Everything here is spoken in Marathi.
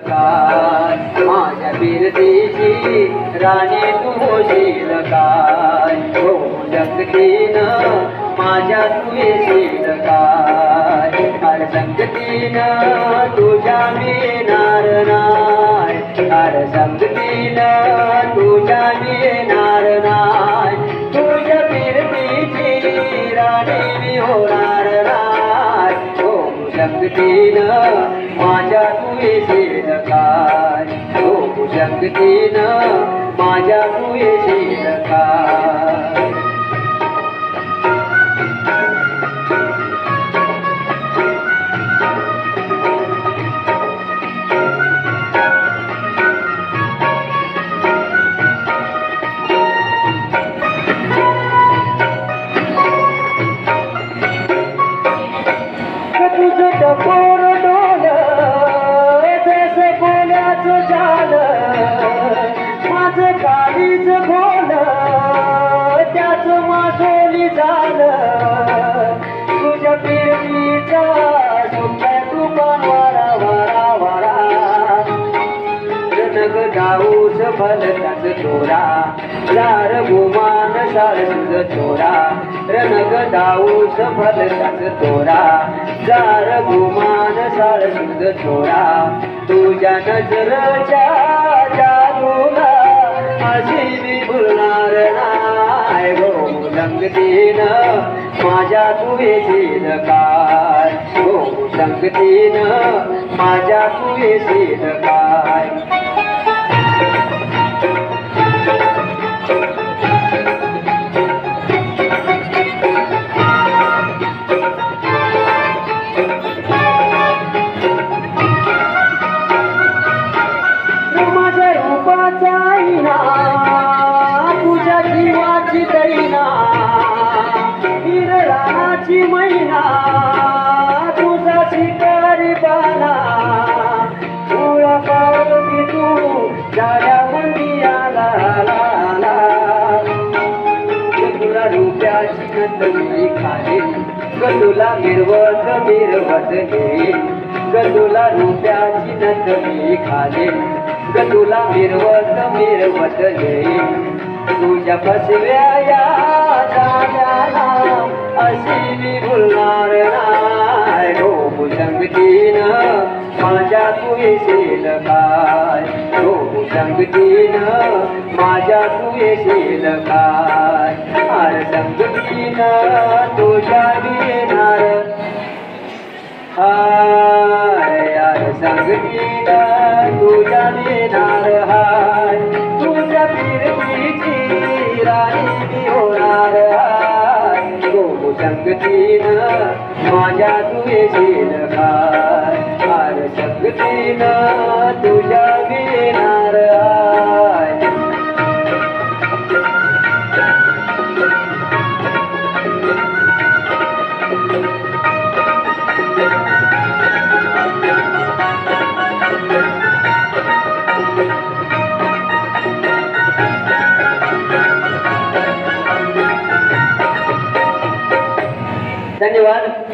काय माझ्या फिरतीची राणी तू होशील काय हो संगतीनं माझ्या तू येशील काय हर संगतीनं तुझ्या मिळणार नाही हर संगतीनं तुझ्या मिळणार नाही तुझ्या फिरतीची राणी मी होणार नाही हो संगतीनं माझ्या तू येशील काय हो संगतीनं माझ्या तू येशील काय तुझं टपोर डोलं जसं बोल्याचं झालं माझं काळीच बोलं त्याचं मासोली झालं तुझ्या फिरतीचा सुट्या तुपान वारा वारा वारा नग गाऊस भल त्याच चोरा चार गुमान सारस चोरा रनग दाऊस भल त्याच चोरा चार गुमान सारस चोरा तुझ्या नजरच्या जादूला अशी मी भुलणार नाही हो संगतीनं माझ्या तू येशील काय हो संगतीनं माझ्या तू येशील काय माझ्या रूपाचा आईना तुझ्या जीवाची दैना हिरणाची मैना तुझा शिकारी बाना तुला पावती तू जाड्या मंदियाला तुला रुपयाची नंदनी खाली तुला मिरवत मिरवत घेईन तुला रुपयाची नंदनी खाली तुला मिरवत मिरवत घेईन तुझ्या फसव्या या जाण्याला अशी मी भुलणार नाही हो संगतीनं माझ्या तू येशील काय हो संगतीनं माझ्या तू येशील काय हर संगतीनं तुझ्या येणार हाय यार संगतीनं तुझ्या येणार हाय तुझ्या फिरतीची राणी मी होणार हाय हो संगतीनं माझ्या तू येशील काय हर संगतीनं तुझ्या येणार हाय धन्यवाद।